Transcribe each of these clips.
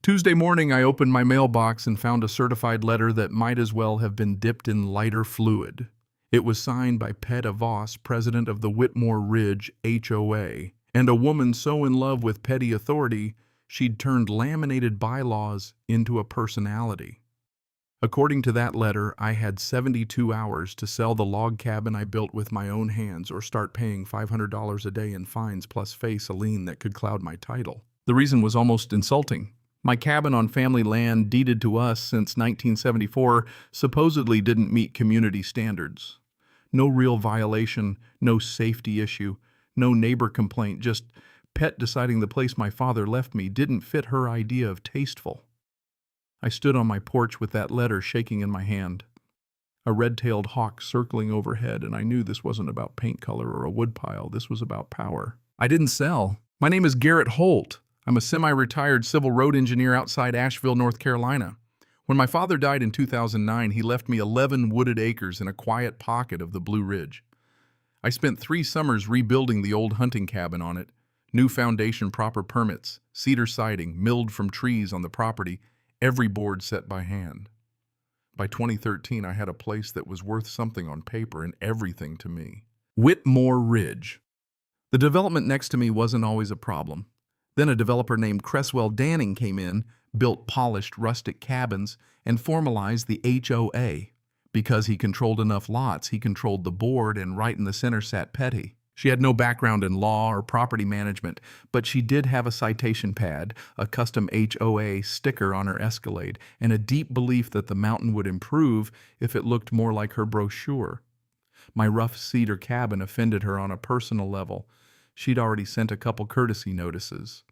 Tuesday morning, I opened my mailbox and found a certified letter that might as well have been dipped in lighter fluid. It was signed by Peta Voss, president of the Whitmore Ridge HOA, and a woman so in love with petty authority, she'd turned laminated bylaws into a personality. According to that letter, I had 72 hours to sell the log cabin I built with my own hands or start paying $500 a day in fines plus face a lien that could cloud my title. The reason was almost insulting. My cabin on family land deeded to us since 1974 supposedly didn't meet community standards. No real violation, no safety issue, no neighbor complaint, just Pet deciding the place my father left me didn't fit her idea of tasteful. I stood on my porch with that letter shaking in my hand. A red-tailed hawk circling overhead, and I knew this wasn't about paint color or a woodpile. This was about power. I didn't sell. My name is Garrett Holt. I'm a semi-retired civil road engineer outside Asheville, North Carolina. When my father died in 2009, he left me 11 wooded acres in a quiet pocket of the Blue Ridge. I spent 3 summers rebuilding the old hunting cabin on it. New foundation, proper permits, cedar siding, milled from trees on the property, every board set by hand. By 2013, I had a place that was worth something on paper and everything to me. Whitmore Ridge. The development next to me wasn't always a problem. Then a developer named Cresswell Danning came in, built polished rustic cabins, and formalized the HOA. Because he controlled enough lots, he controlled the board, and right in the center sat Petty. She had no background in law or property management, but she did have a citation pad, a custom HOA sticker on her Escalade, and a deep belief that the mountain would improve if it looked more like her brochure. My rough cedar cabin offended her on a personal level. She'd already sent a couple courtesy notices.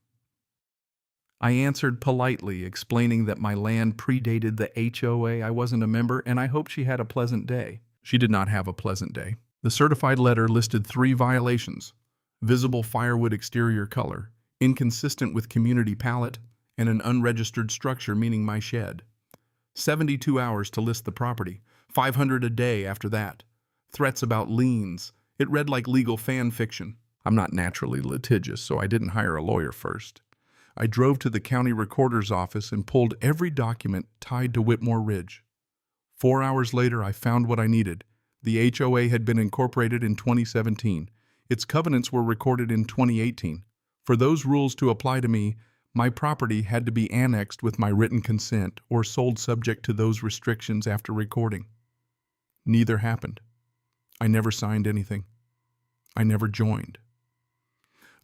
I answered politely, explaining that my land predated the HOA, I wasn't a member, and I hoped she had a pleasant day. She did not have a pleasant day. The certified letter listed 3 violations: visible firewood exterior color, inconsistent with community palette, and an unregistered structure, meaning my shed. 72 hours to list the property, $500 a day after that. Threats about liens. It read like legal fan fiction. I'm not naturally litigious, so I didn't hire a lawyer first. I drove to the county recorder's office and pulled every document tied to Whitmore Ridge. 4 hours later, I found what I needed. The HOA had been incorporated in 2017. Its covenants were recorded in 2018. For those rules to apply to me, my property had to be annexed with my written consent or sold subject to those restrictions after recording. Neither happened. I never signed anything. I never joined.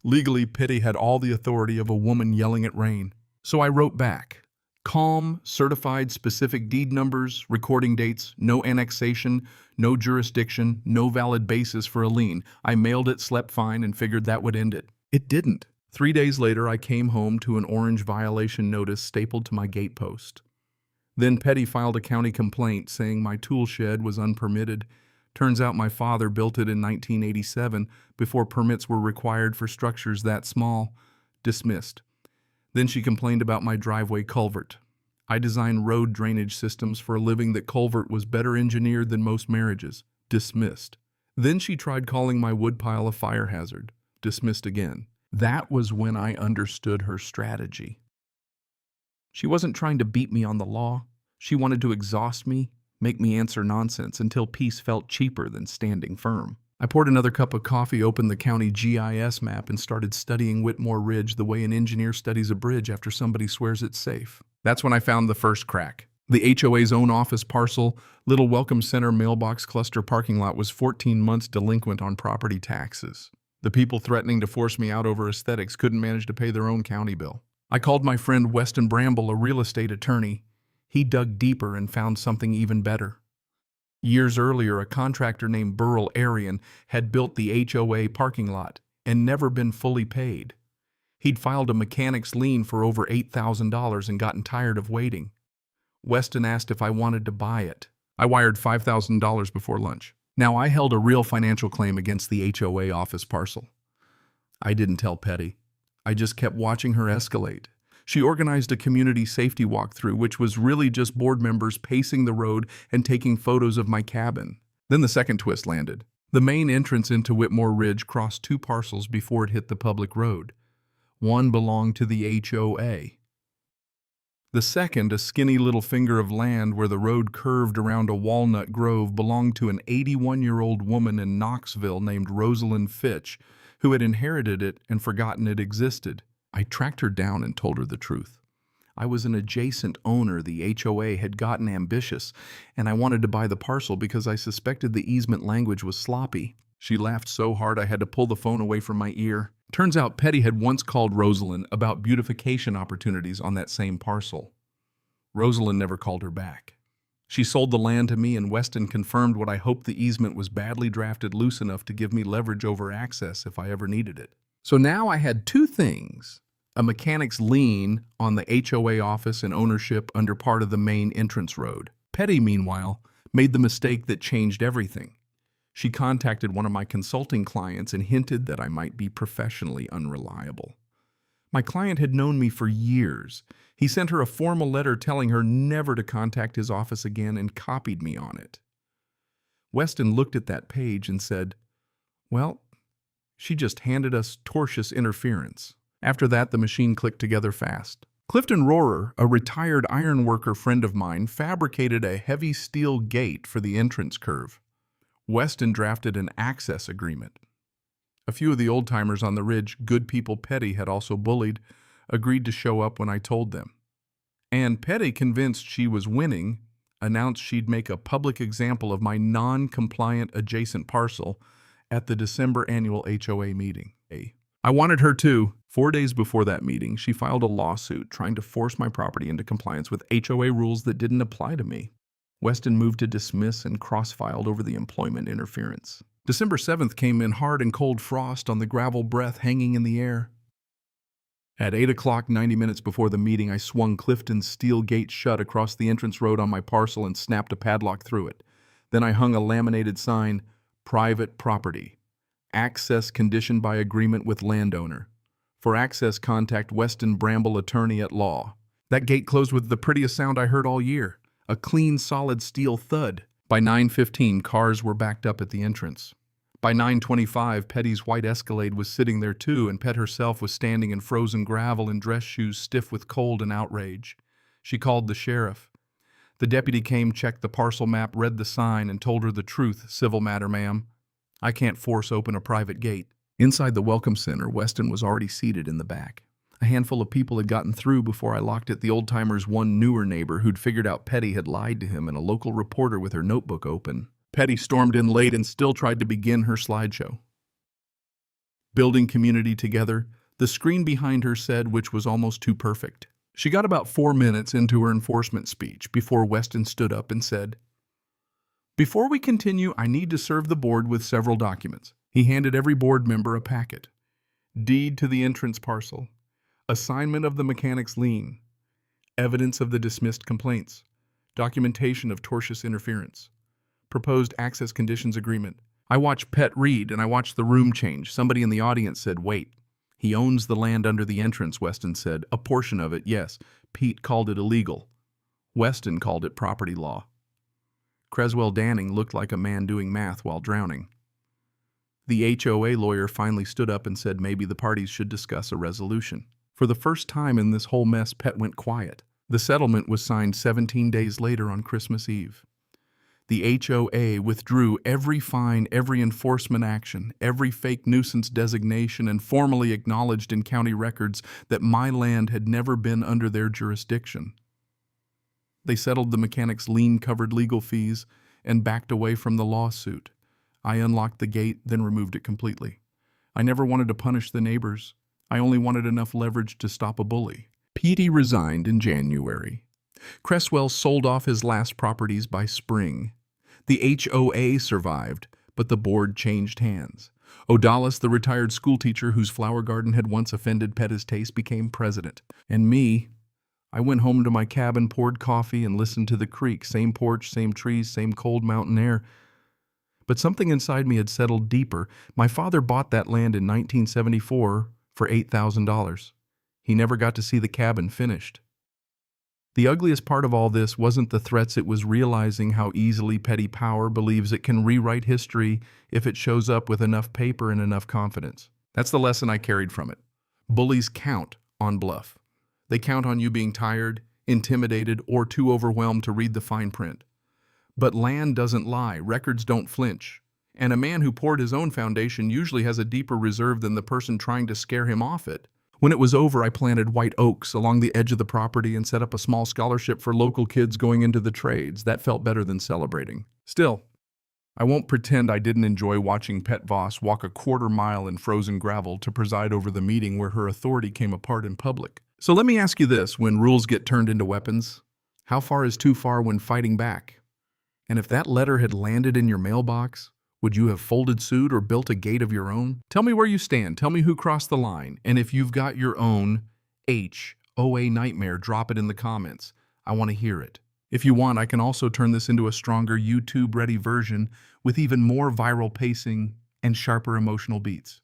Legally, Petty had all the authority of a woman yelling at rain. So I wrote back. Calm, certified, specific deed numbers, recording dates, no annexation, no jurisdiction, no valid basis for a lien. I mailed it, slept fine, and figured that would end it. It didn't. 3 days later, I came home to an orange violation notice stapled to my gate post. Then Petty filed a county complaint saying my tool shed was unpermitted. Turns out my father built it in 1987 before permits were required for structures that small. Dismissed. Then she complained about my driveway culvert. I designed road drainage systems for a living. That culvert was better engineered than most marriages. Dismissed. Then she tried calling my woodpile a fire hazard. Dismissed again. That was when I understood her strategy. She wasn't trying to beat me on the law. She wanted to exhaust me, make me answer nonsense until peace felt cheaper than standing firm. I poured another cup of coffee, opened the county GIS map, and started studying Whitmore Ridge the way an engineer studies a bridge after somebody swears it's safe. That's when I found the first crack. The HOA's own office parcel, little welcome center mailbox cluster parking lot was 14 months delinquent on property taxes. The people threatening to force me out over aesthetics couldn't manage to pay their own county bill. I called my friend Weston Bramble, a real estate attorney. He dug deeper and found something even better. Years earlier, a contractor named Burrell Arian had built the HOA parking lot and never been fully paid. He'd filed a mechanic's lien for over $8,000 and gotten tired of waiting. Weston asked if I wanted to buy it. I wired $5,000 before lunch. Now, I held a real financial claim against the HOA office parcel. I didn't tell Petty. I just kept watching her escalate. She organized a community safety walkthrough, which was really just board members pacing the road and taking photos of my cabin. Then the second twist landed. The main entrance into Whitmore Ridge crossed 2 parcels before it hit the public road. One belonged to the HOA. The second, a skinny little finger of land where the road curved around a walnut grove, belonged to an 81-year-old woman in Knoxville named Rosalind Fitch, who had inherited it and forgotten it existed. I tracked her down and told her the truth. I was an adjacent owner. The HOA had gotten ambitious, and I wanted to buy the parcel because I suspected the easement language was sloppy. She laughed so hard I had to pull the phone away from my ear. Turns out Petty had once called Rosalind about beautification opportunities on that same parcel. Rosalind never called her back. She sold the land to me, and Weston confirmed what I hoped: the easement was badly drafted loose enough to give me leverage over access if I ever needed it. So now I had two things: a mechanic's lien on the HOA office and ownership under part of the main entrance road. Petty, meanwhile, made the mistake that changed everything. She contacted one of my consulting clients and hinted that I might be professionally unreliable. My client had known me for years. He sent her a formal letter telling her never to contact his office again and copied me on it. Weston looked at that page and said, "Well, she just handed us tortious interference." After that, the machine clicked together fast. Clifton Rohrer, a retired ironworker friend of mine, fabricated a heavy steel gate for the entrance curve. Weston drafted an access agreement. A few of the old-timers on the ridge, good people Petty had also bullied, agreed to show up when I told them. And Petty, convinced she was winning, announced she'd make a public example of my non-compliant adjacent parcel at the December annual HOA meeting. I wanted her to. 4 days before that meeting, she filed a lawsuit trying to force my property into compliance with HOA rules that didn't apply to me. Weston moved to dismiss and cross-filed over the employment interference. December 7th came in hard and cold frost on the gravel breath hanging in the air. At 8 o'clock, 90 minutes before the meeting, I swung Clifton's steel gate shut across the entrance road on my parcel and snapped a padlock through it. Then I hung a laminated sign, "Private Property. Access conditioned by agreement with landowner. For access, contact Weston Bramble, attorney at law." That gate closed with the prettiest sound I heard all year, a clean, solid steel thud. By 9:15, cars were backed up at the entrance. By 9:25, Petty's white Escalade was sitting there too, and Pet herself was standing in frozen gravel in dress shoes, stiff with cold and outrage. She called the sheriff. The deputy came, checked the parcel map, read the sign, and told her the truth. "Civil matter, ma'am. I can't force open a private gate." Inside the Welcome Center, Weston was already seated in the back. A handful of people had gotten through before I locked it. The old-timers, one newer neighbor who'd figured out Petty had lied to him, and a local reporter with her notebook open. Petty stormed in late and still tried to begin her slideshow. "Building community together," the screen behind her said, which was almost too perfect. She got about 4 minutes into her enforcement speech before Weston stood up and said, "Before we continue, I need to serve the board with several documents." He handed every board member a packet. Deed to the entrance parcel. Assignment of the mechanic's lien. Evidence of the dismissed complaints. Documentation of tortious interference. Proposed access conditions agreement. I watched Pet read, and I watched the room change. Somebody in the audience said, "Wait. He owns the land under the entrance," Weston said. "A portion of it, yes. Pete called it illegal. Weston called it property law." Creswell Danning looked like a man doing math while drowning. The HOA lawyer finally stood up and said maybe the parties should discuss a resolution. For the first time in this whole mess, Pet went quiet. The settlement was signed 17 days later on Christmas Eve. The HOA withdrew every fine, every enforcement action, every fake nuisance designation, and formally acknowledged in county records that my land had never been under their jurisdiction. They settled the mechanic's lien-covered legal fees and backed away from the lawsuit. I unlocked the gate, then removed it completely. I never wanted to punish the neighbors. I only wanted enough leverage to stop a bully. Petey resigned in January. Creswell sold off his last properties by spring. The HOA survived, but the board changed hands. Odalis, the retired schoolteacher whose flower garden had once offended Petty's taste, became president. And me, I went home to my cabin, poured coffee, and listened to the creek. Same porch, same trees, same cold mountain air. But something inside me had settled deeper. My father bought that land in 1974 for $8,000. He never got to see the cabin finished. The ugliest part of all this wasn't the threats, it was realizing how easily petty power believes it can rewrite history if it shows up with enough paper and enough confidence. That's the lesson I carried from it. Bullies count on bluff. They count on you being tired, intimidated, or too overwhelmed to read the fine print. But land doesn't lie, records don't flinch. And a man who poured his own foundation usually has a deeper reserve than the person trying to scare him off it. When it was over, I planted white oaks along the edge of the property and set up a small scholarship for local kids going into the trades. That felt better than celebrating. Still, I won't pretend I didn't enjoy watching Pet Voss walk a quarter-mile in frozen gravel to preside over the meeting where her authority came apart in public. So let me ask you this, when rules get turned into weapons, how far is too far when fighting back? And if that letter had landed in your mailbox, would you have folded suit or built a gate of your own? Tell me where you stand. Tell me who crossed the line. And if you've got your own HOA nightmare, drop it in the comments. I want to hear it. If you want, I can also turn this into a stronger YouTube-ready version with even more viral pacing and sharper emotional beats.